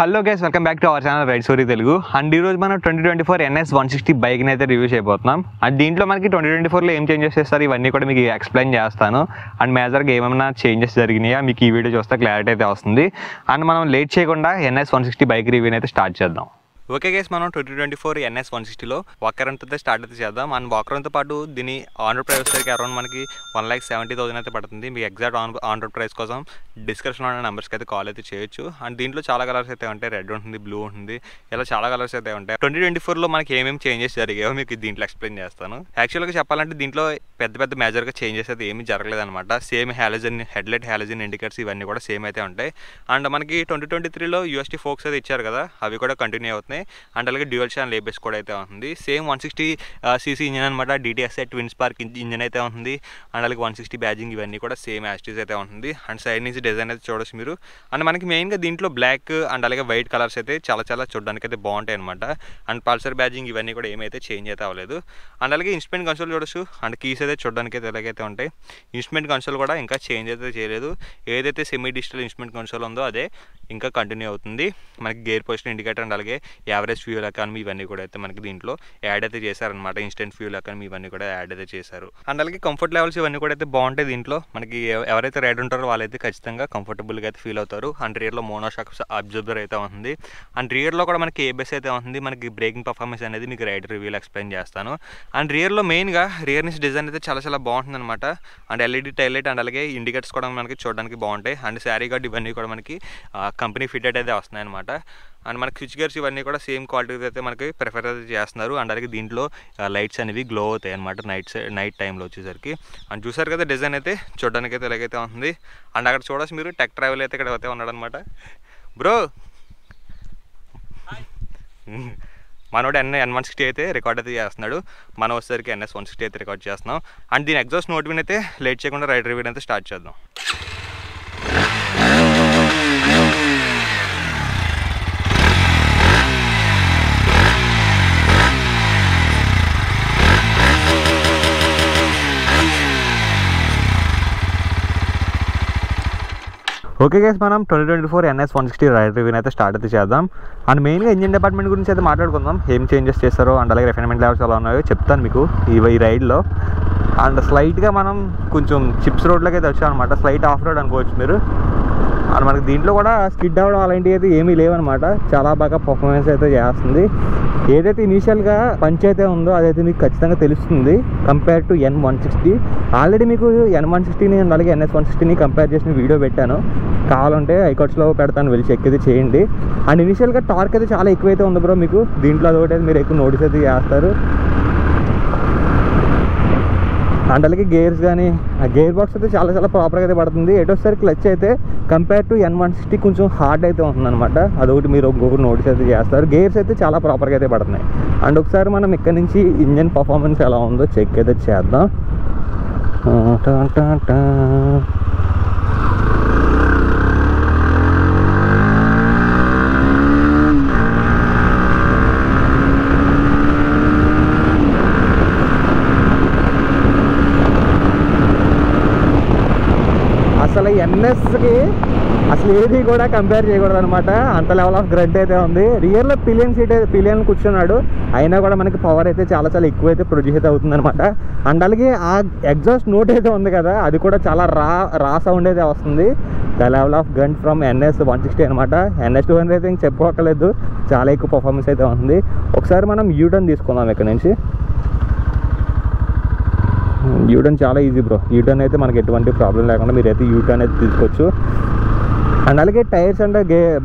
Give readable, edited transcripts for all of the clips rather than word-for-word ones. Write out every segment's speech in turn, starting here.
Hello guys, welcome back to our channel ride story Telugu. And ఈరోజు మనం 2024 NS 160 బైక్ని అయితే రివ్యూ చేయబోతున్నాం. అండ్ దీంట్లో మనకి 2024లో ఏం చేంజెస్ చేస్తారు ఇవన్నీ కూడా మీకు ఎక్స్ప్లెయిన్ చేస్తాను. అండ్ మేజర్గా ఏమైనా చేంజెస్ జరిగినాయా మీకు ఈ వీడియో చూస్తే క్లారిటీ అయితే వస్తుంది. అండ్ మనం లేట్ చేయకుండా NS 160 బైక్ రివ్యూని అయితే స్టార్ట్ చేద్దాం. ఓకే గైస్, మనం 2024 NS 160లో వాకరౌండ్ అయితే స్టార్ట్ అయితే చేద్దాం. అండ్ వాకరౌండ్తో పాటు దీని ఆన్ రోడ్ ప్రైస్ వచ్చేసరికి అరౌండ్ మనకి 1,70,000 అయితే పడుతుంది. మీకు ఎగ్జాక్ట్ ఆన్ రోడ్ ప్రైస్ కోసం డిస్క్రిప్షన్లో ఉన్న నెంబర్స్కి అయితే కాల్ అయితే చేయొచ్చు. అండ్ దీంట్లో చాలా కలర్స్ అయితే ఉంటాయి, రెడ్ ఉంటుంది, బ్లూ ఉంటుంది, ఇలా చాలా కలర్స్ అయితే ఉంటాయి. 2024లో మనకి ఏమేమి చేంజెస్ జరిగాయో మీకు దీంట్లో ఎక్స్ప్లెయిన్ చేస్తాను. యాక్చువల్గా చెప్పాలంటే దీంట్లో పెద్ద మేజర్గా చేంజెస్ అయితే ఏమీ జరగలేదన్నమాట. Same halogen headlight, halogen indicators ఇవన్నీ కూడా సేమ్ అయితే ఉంటాయి. అండ్ మనకి 2023లో UST ఫోక్స్ అయితే ఇచ్చారు కదా, అవి కూడా కంటిన్యూ అవుతున్నాయి. అండ్ అలాగే డ్యూయల్ ఛానల్ ABS కూడా అయితే ఉంటుంది. సేమ్ 160cc ఇంజిన్ అనమాట, DTSI ట్విన్ స్పార్క్ ఇంజిన్ అయితే ఉంటుంది. అండ్ అలాగే 160 బ్యాజింగ్ ఇవన్నీ కూడా సేమ్ యాస్టీస్ అయితే ఉంటుంది. అండ్ సైడ్ నుంచి డిజైన్ అయితే చూడొచ్చు మీరు. అండ్ మనకి మెయిన్గా దీంట్లో బ్లాక్ అండ్ అలాగే వైట్ కలర్స్ అయితే చాలా చూడడానికి అయితే బాగుంటాయి అనమాట. అండ్ పల్సర్ బ్యాజింగ్ ఇవన్నీ కూడా ఏమైతే చేంజ్ అయితే అవ్వలేదు. అండ్ అలాగే ఇన్స్ట్రుమెంట్ కన్సోల్ చూడొచ్చు. అండ్ కీస్ అయితే చూడడానికి అయితే ఎలాగైతే ఉంటాయి. ఇన్స్ట్రుమెంట్ కన్సోల్ కూడా ఇంకా చేంజ్ అయితే చేయలేదు. ఏదైతే సెమీ డిజిటల్ ఇన్స్ట్రుమెంట్ కన్సోల్ ఉందో అదే ఇంకా కంటిన్యూ అవుతుంది. మనకి గేర్ పొజిషన్ ఇండికేటర్ అండ్ అలాగే యావరేజ్ ఫ్యూయల్ ఎకానమీ ఇవన్నీ కూడా అయితే మనకి దీంట్లో యాడ్ అయితే చేశారనమాట. ఇన్స్టెంట్ ఫ్యూయల్ ఎకానమీ ఇవన్నీ కూడా యాడ్ అయితే చేశారు. అండ్ అలాగే కంఫర్ట్ లెవెల్స్ ఇవన్నీ కూడా అయితే బాగుంటాయి. దీంట్లో మనకి ఎవరైతే రైడ్ ఉంటారో వాళ్ళైతే ఖచ్చితంగా కంఫర్టబుల్గా అయితే ఫీల్ అవుతారు. అండ్ రియర్లో మోనోషాక్ అబ్జర్వర్ అయితే ఉంటుంది. అండ్ రియర్లో కూడా మనకి ABS అయితే ఉంటుంది. మనకి బ్రేకింగ్ పర్ఫార్మెన్స్ అనేది మీకు రైడ్ రివ్యూలో ఎక్స్ప్లెయిన్ చేస్తాను. అండ్ రియర్లో మెయిన్గా రియర్ నుంచి డిజైన్ అయితే చాలా బాగుంటుంది అనమాట. And LED tail light and అలాగే ఇండికేటర్స్ కూడా మనకి చూడడానికి బాగుంటాయి. అండ్ శారీ గార్డ్ ఇవన్నీ కూడా మనకి కంపెనీ ఫిటెడ్ అయితే వస్తున్నాయి అనమాట. అండ్ మనకి స్విచ్ గేర్స్ ఇవన్నీ కూడా సేమ్ క్వాలిటీ అయితే మనకి ప్రిఫర్ అయితే చేస్తున్నారు. అండ్ అలాగే దీంట్లో లైట్స్ అనేవి గ్లో అవుతాయి అనమాట నైట్ టైంలో వచ్చేసరికి. అండ్ చూసారు కదా డిజైన్ అయితే చూడడానికి అయితే ఎలాగైతే ఉంటుంది. అండ్ అక్కడ చూడొచ్చు మీరు టెక్ ట్రావెల్ అయితే ఇక్కడ అయితే ఉన్నాడు అనమాట. బ్రో మనోడు N160 అయితే రికార్డ్ అయితే చేస్తున్నాడు. మనం వచ్చేసరికి NS 160 అయితే రికార్డ్ చేస్తున్నాం. అండ్ దీని ఎగ్జాస్ట్ నోట్ విన్ అయితే లేట్ చేయకుండా రైడ్ రివ్యూ అయితే స్టార్ట్ చేద్దాం. ఓకే గైస్, మనం 2024 NS 160 రైడ్ రివ్యూని అయితే స్టార్ట్ అయితే చేద్దాం. అండ్ మెయిన్గా ఇంజిన్ డిపార్ట్మెంట్ గురించి అయితే మాట్లాడుకుందాం. ఏం చేంజెస్ చేస్తారో అండ్ అలాగే రిఫైన్మెంట్ లెవెల్స్ ఎలా ఉన్నాయో చెప్తాను మీకు ఈ రైడ్లో. అండ్ స్లైట్గా మనం కొంచెం చిప్స్ రోడ్లోకి అయితే వచ్చాం అనమాట. స్లైట్ ఆఫ్ రోడ్ అనుకోవచ్చు మీరు. అండ్ మనకి దీంట్లో కూడా స్కిడ్ అవ్వడం అలాంటివి అయితే ఏమీ లేవన్నమాట. చాలా బాగా పర్ఫార్మెన్స్ అయితే చేస్తుంది. ఏదైతే ఇనీషియల్గా పంచ్ అయితే ఉందో అదైతే మీకు ఖచ్చితంగా తెలుస్తుంది కంపేర్ టు N160. ఆల్రెడీ మీకు N160ని అండ్ అలాగే NS 160ని కంపేర్ చేసిన వీడియో పెట్టాను, కావాలంటే ఐకాట్స్లో పెడతాను, వెళ్ళి చెక్ అయితే చేయండి. అండ్ ఇనీషియల్గా టార్క్ అయితే చాలా ఎక్కువైతే ఉంది బ్రో మీకు. దీంట్లో అదొకటి అయితే మీరు ఎక్కువ నోటీస్ అయితే చేస్తారు. అండ్ అలాగే గేర్స్ కానీ ఆ గేర్ బాక్స్ అయితే చాలా ప్రాపర్గా అయితే పడుతుంది. ఎటోసారి క్లచ్ అయితే కంపేర్ టు N160 కొంచెం హార్డ్ అయితే ఉంటుందన్నమాట. అదొకటి మీరు ఇంకొకటి నోటీస్ అయితే చేస్తారు. గేర్స్ అయితే చాలా ప్రాపర్గా అయితే పడుతున్నాయి. అండ్ ఒకసారి మనం ఇక్కడ నుంచి ఇంజన్ పర్ఫార్మెన్స్ ఎలా ఉందో చెక్ అయితే చేద్దాం. అసలు NSకి అసలు ఏది కూడా కంపేర్ చేయకూడదు అనమాట. అంత లెవెల్ ఆఫ్ గ్రడ్ అయితే ఉంది. రియర్లో పిలియన్ కూర్చున్నాడు, అయినా కూడా మనకి పవర్ అయితే చాలా ఎక్కువైతే ప్రొడ్యూస్ అయితే అవుతుంది అనమాట. అండ్ అలాగే ఆ ఎగ్జాస్ట్ నోట్ అయితే ఉంది కదా, అది కూడా చాలా రా సౌండ్ అయితే వస్తుంది. The level of gun from NS 160 అనమాట. NS 200 అయితే ఇంక చెప్పుకోకలేదు, చాలా ఎక్కువ పర్ఫార్మెన్స్ అయితే ఉంది. ఒకసారి మనం యూటర్న్ తీసుకుందాం ఇక్కడ నుంచి. యూటర్న్ చాలా ఈజీ బ్రో. యూటర్న్ అయితే మనకి ఎటువంటి ప్రాబ్లం లేకుండా మీరైతే యూటర్న్ అయితే తీసుకోవచ్చు. అండ్ అలాగే టైర్స్ అండ్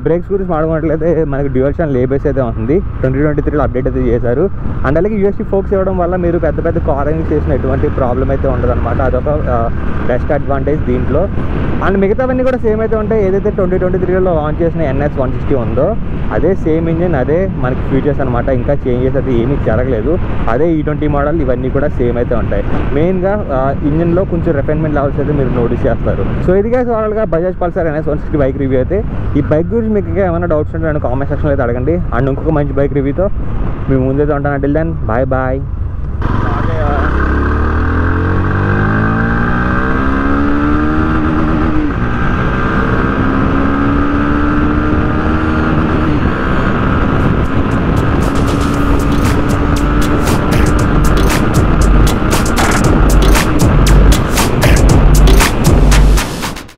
బ్రేక్స్ గురించి మాట్లాడుకున్నట్లయితే మనకి డ్యూయల్ ఛానల్ ABS అయితే ఉంటుంది. 2023లో అప్డేట్ అయితే చేశారు. అండ్ అలాగే UST ఫోక్స్ ఇవ్వడం వల్ల మీరు పెద్ద కార్రింగ్ చేసిన ఎటువంటి ప్రాబ్లం అయితే ఉండదు అనమాట. అదొక బెస్ట్ అడ్వాంటేజ్ దీంట్లో. అండ్ మిగతావన్నీ కూడా సేమ్ అయితే ఉంటాయి. ఏదైతే 2023లో లాంచ్ చేసిన NS 160 ఉందో అదే సేమ్ ఇంజిన్, అదే మనకి ఫీచర్స్ అనమాట. ఇంకా చేంజెస్ అయితే ఏమీ జరగలేదు. అదే E20 మోడల్ ఇవన్నీ కూడా సేమ్ అయితే ఉంటాయి. మెయిన్గా ఇంజిన్లో కొంచెం రిఫైన్మెంట్ లెవెల్స్ అయితే మీరు నోటీస్ చేస్తారు. సో ఇదిగా ఓవరాల్గా Bajaj Pulsar NS 160 bike review అయితే. ఈ బైక్ గురించి మీకు ఏమైనా డౌట్స్ ఉంటే నన్ను కామెంట్ సెక్షన్లో అయితే అడగండి. అండ్ ఇంకొక మంచి బైక్ రివ్యూతో మీ ముందైతే ఉంటాను. Until then bye.